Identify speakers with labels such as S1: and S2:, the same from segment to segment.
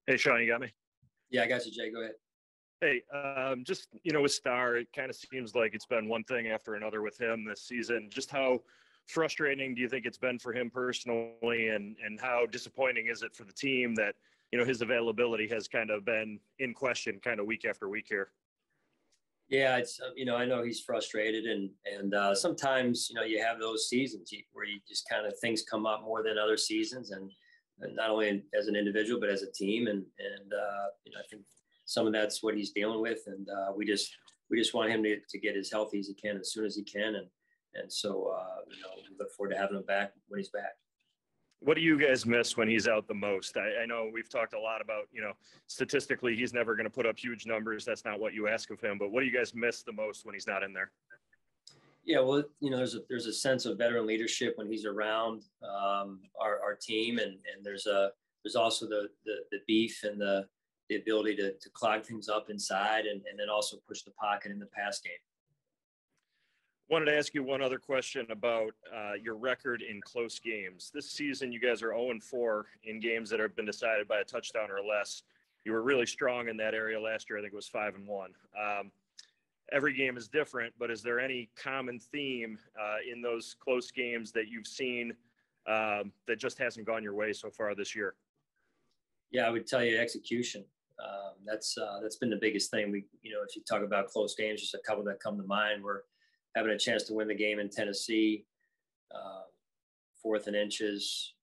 S1: Hey, Sean, you got me?
S2: Yeah, I got you, Jay. Go ahead.
S1: Hey, just, with Star, it kind of seems like it's been one thing after another with him this season. Just how frustrating do you think it's been for him personally, and how disappointing is it for the team that, his availability has kind of been in question kind of week after week here?
S2: Yeah, it's I know he's frustrated, and sometimes you have those seasons where you just kind of things come up more than other seasons, and not only as an individual but as a team, and I think some of that's what he's dealing with, and we just want him to get as healthy as he can as soon as he can, and so we look forward to having him back when he's back.
S1: What do you guys miss when he's out the most? I know we've talked a lot about, statistically, he's never going to put up huge numbers. That's not what you ask of him. But what do you guys miss the most when he's not in there?
S2: Yeah, well, there's a sense of veteran leadership when he's around our team, and there's also the beef and the ability to clog things up inside, and then also push the pocket in the pass game.
S1: Wanted to ask you one other question about your record in close games. This season, you guys are 0-4 in games that have been decided by a touchdown or less. You were really strong in that area last year. I think it was 5-1. Every game is different, but is there any common theme in those close games that you've seen that just hasn't gone your way so far this year?
S2: Yeah, I would tell you execution. That's been the biggest thing. If you talk about close games, just a couple that come to mind. We're having a chance to win the game in Tennessee, 4th and inches.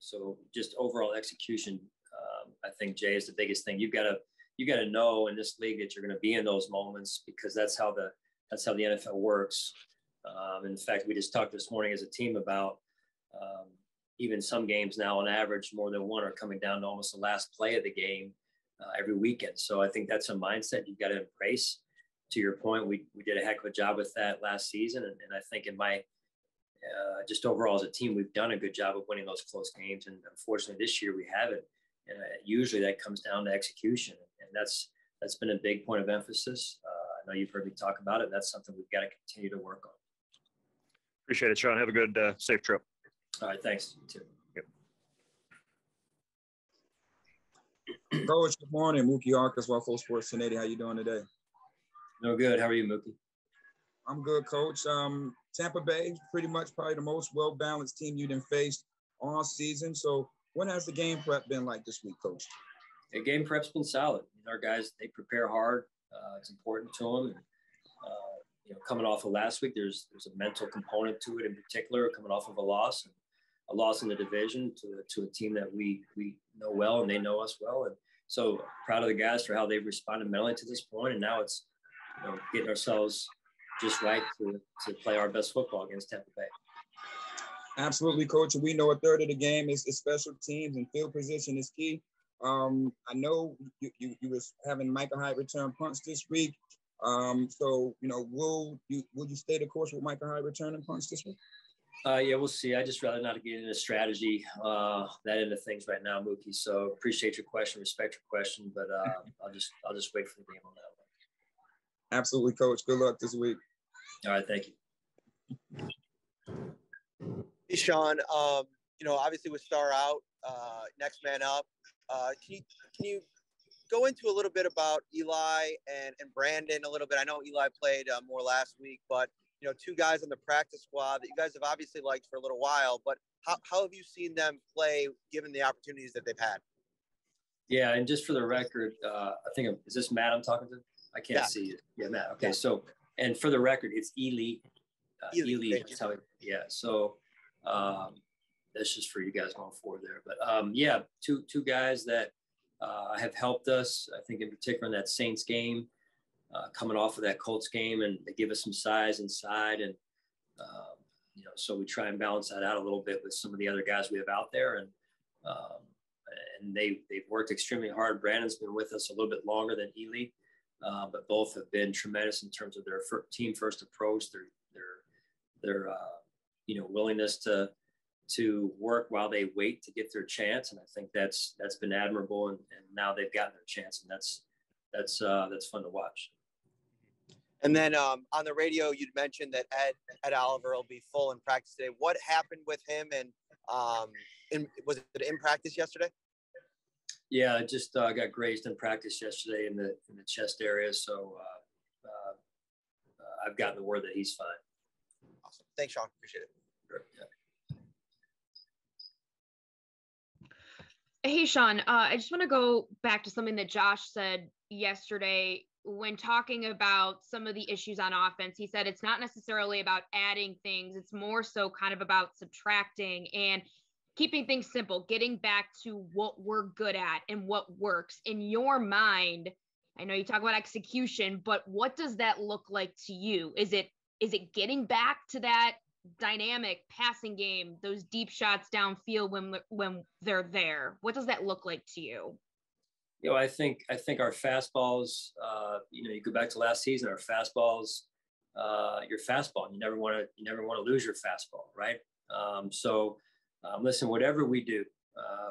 S2: So just overall execution, I think, Jay, is the biggest thing. You got to know in this league that you're going to be in those moments, because that's how the NFL works. In fact, we just talked this morning as a team about even some games now, on average, more than one are coming down to almost the last play of the game every weekend. So I think that's a mindset you've got to embrace. To your point, we did a heck of a job with that last season, and I think in my just overall as a team, we've done a good job of winning those close games. And unfortunately, this year we haven't. And usually that comes down to execution, and that's been a big point of emphasis. I know you've heard me talk about it. And that's something we've got to continue to work on.
S1: Appreciate it, Sean. Have a good, safe trip.
S2: All right, thanks. You too.
S1: Yep.
S3: Coach, good morning. Mookie Arkansas Full Sports 1080. How you doing today?
S2: No, good. How are you, Mookie?
S3: I'm good, Coach. Tampa Bay, pretty much probably the most well-balanced team you've faced all season. So when has the game prep been like this week, Coach?
S2: The game prep's been solid. Our guys, they prepare hard. It's important to them. And, coming off of last week, there's a mental component to it in particular, coming off of a loss in the division to a team that we know well, and they know us well. And so proud of the guys for how they've responded mentally to this point. And now it's, getting ourselves just right to play our best football against Tampa Bay.
S3: Absolutely, Coach. We know a third of the game is special teams, and field position is key. I know you was having Micah Hyde return punts this week. So, will you stay the course with Micah Hyde returning punts this week?
S2: Yeah, we'll see. I just rather not get into strategy, that end of things right now, Mookie. So appreciate your question, respect your question, but I'll just wait for the game on that one.
S3: Absolutely, Coach. Good luck this week.
S2: All right, thank you.
S4: Hey, Sean. Obviously with Star out, next man up. Can you go into a little bit about Eli and Brandon a little bit? I know Eli played more last week, but two guys on the practice squad that you guys have obviously liked for a little while. But how have you seen them play given the opportunities that they've had?
S2: Yeah, and just for the record, is this Matt I'm talking to? I can't see it. Yeah, Matt. Okay, so, and for the record, it's Eli. Eli. Yeah, so that's just for you guys going forward there. But two guys that have helped us, I think in particular in that Saints game, coming off of that Colts game, and they give us some size inside, and so we try and balance that out a little bit with some of the other guys we have out there, and they've worked extremely hard. Brandon's been with us a little bit longer than Eli, but both have been tremendous in terms of their team first approach, their willingness to work while they wait to get their chance, and I think that's been admirable. And now they've gotten their chance, and that's fun to watch.
S4: And then on the radio, you'd mentioned that Ed Oliver will be full in practice today. What happened with him, and was it in practice yesterday?
S2: Yeah, just got grazed in practice yesterday in the chest area, so I've gotten the word that he's fine.
S4: Awesome. Thanks, Sean. Appreciate it.
S2: Sure. Yeah.
S5: Hey, Sean, I just want to go back to something that Josh said yesterday when talking about some of the issues on offense. He said it's not necessarily about adding things. It's more so kind of about subtracting and keeping things simple, getting back to what we're good at and what works. In your mind, I know you talk about execution, but what does that look like to you? Is it getting back to that dynamic passing game, those deep shots downfield when they're there? What does that look like to you?
S2: You know, I think our fastballs, you go back to last season, our fastballs, your fastball, you never want to lose your fastball, right? Listen, whatever we do,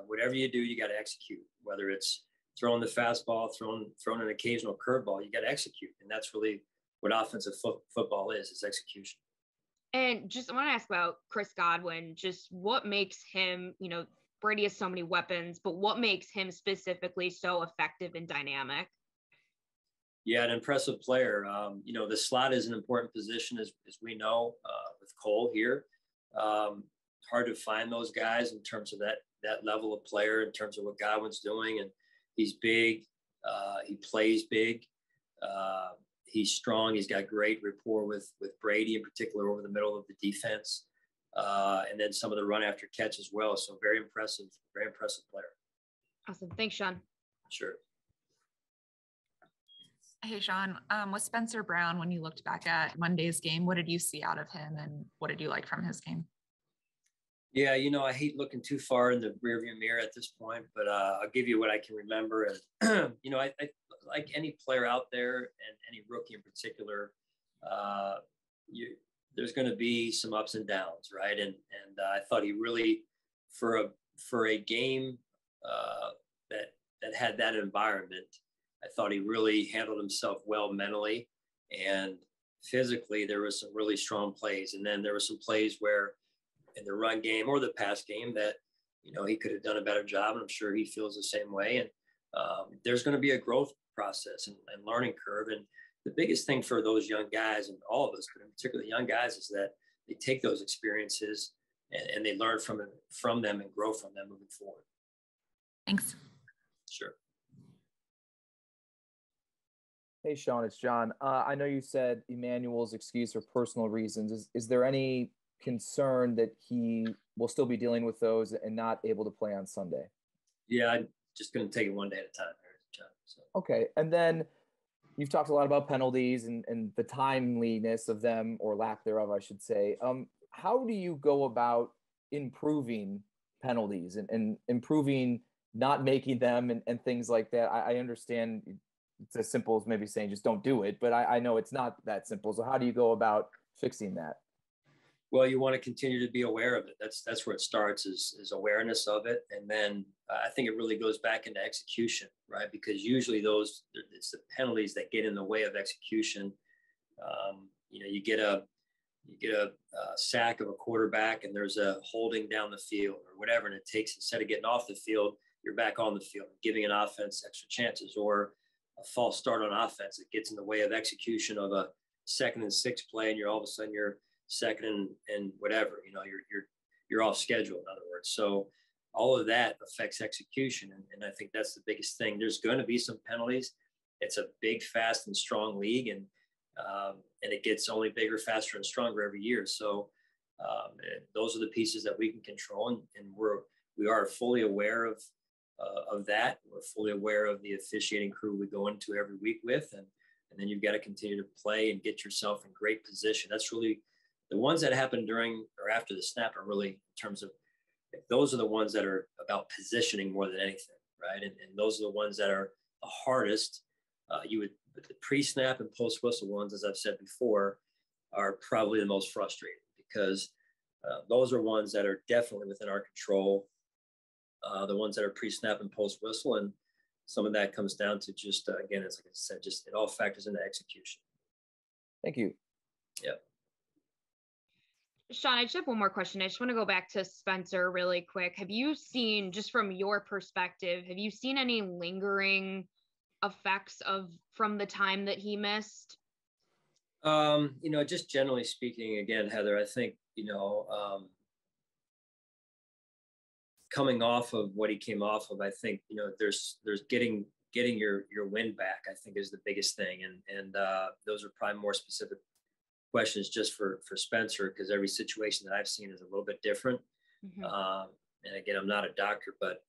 S2: whatever you do, you got to execute, whether it's throwing the fastball, throwing an occasional curveball, you got to execute. And that's really what offensive football is execution.
S5: And just I want to ask about Chris Godwin, just what makes him, Brady has so many weapons, but what makes him specifically so effective and dynamic?
S2: Yeah, an impressive player. The slot is an important position, as we know, with Cole here. Hard to find those guys in terms of that level of player, in terms of what Godwin's doing. And he's big. He plays big. He's strong. He's got great rapport with Brady in particular over the middle of the defense. And then some of the run after catch as well. So very impressive player.
S5: Awesome. Thanks, Sean.
S2: Sure.
S6: Hey, Sean, with Spencer Brown, when you looked back at Monday's game, what did you see out of him and what did you like from his game?
S2: Yeah, I hate looking too far in the rearview mirror at this point, but I'll give you what I can remember. And, I like any player out there and any rookie in particular, there's going to be some ups and downs, right? And I thought he really, for a game that had that environment, I thought he really handled himself well mentally and physically. There was some really strong plays, and then there were some plays where in the run game or the pass game that he could have done a better job, and I'm sure he feels the same way. And there's going to be a growth process and learning curve. And the biggest thing for those young guys, and all of us, but in particular the young guys, is that they take those experiences and they learn from them and grow from them moving forward.
S6: Thanks.
S2: Sure.
S7: Hey, Sean, it's John. I know you said Emmanuel's excuse for personal reasons. Is there any concern that he will still be dealing with those and not able to play on Sunday?
S2: Yeah, I'm just going to take it one day at a time, John. So.
S7: Okay. And then you've talked a lot about penalties and the timeliness of them, or lack thereof, I should say. How do you go about improving penalties and improving not making them and things like that? I understand it's as simple as maybe saying just don't do it, but I know it's not that simple. So how do you go about fixing that?
S2: Well, you want to continue to be aware of it. That's where it starts, is awareness of it. And then I think it really goes back into execution, right? Because usually it's the penalties that get in the way of execution. You get a sack of a quarterback and there's a holding down the field or whatever. And it takes, instead of getting off the field, you're back on the field, giving an offense extra chances, or a false start on offense that gets in the way of execution of a 2nd and 6 play. And all of a sudden you're second and whatever, you're off schedule, in other words. So all of that affects execution. And I think that's the biggest thing. There's going to be some penalties. It's a big, fast and strong league. And it gets only bigger, faster and stronger every year. So those are the pieces that we can control. And we are fully aware of that. We're fully aware of the officiating crew we go into every week with. And then you've got to continue to play and get yourself in great position. That's really the ones that happen during or after the snap are really, in terms of, those are the ones that are about positioning more than anything, right? And those are the ones that are the hardest. The pre-snap and post-whistle ones, as I've said before, are probably the most frustrating because those are ones that are definitely within our control. The ones that are pre-snap and post-whistle, and some of that comes down to just, again, as I said, just it all factors into execution.
S7: Thank you.
S2: Yeah.
S5: Sean, I just have one more question. I just want to go back to Spencer really quick. Have you seen, just from your perspective, have you seen any lingering effects from the time that he missed?
S2: Just generally speaking, again, Heather, I think, coming off of what he came off of, I think, there's getting your wind back, I think, is the biggest thing. And those are probably more specific questions just for Spencer, because every situation that I've seen is a little bit different.
S5: Mm-hmm.
S2: And again, I'm not a doctor, but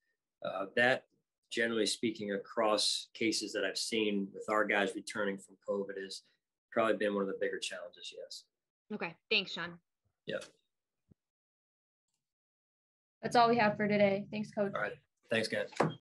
S2: that, generally speaking, across cases that I've seen with our guys returning from COVID, has probably been one of the bigger challenges. Yes.
S5: Okay. Thanks, Sean.
S2: Yeah.
S8: That's all we have for today. Thanks, Coach.
S2: All right. Thanks, guys.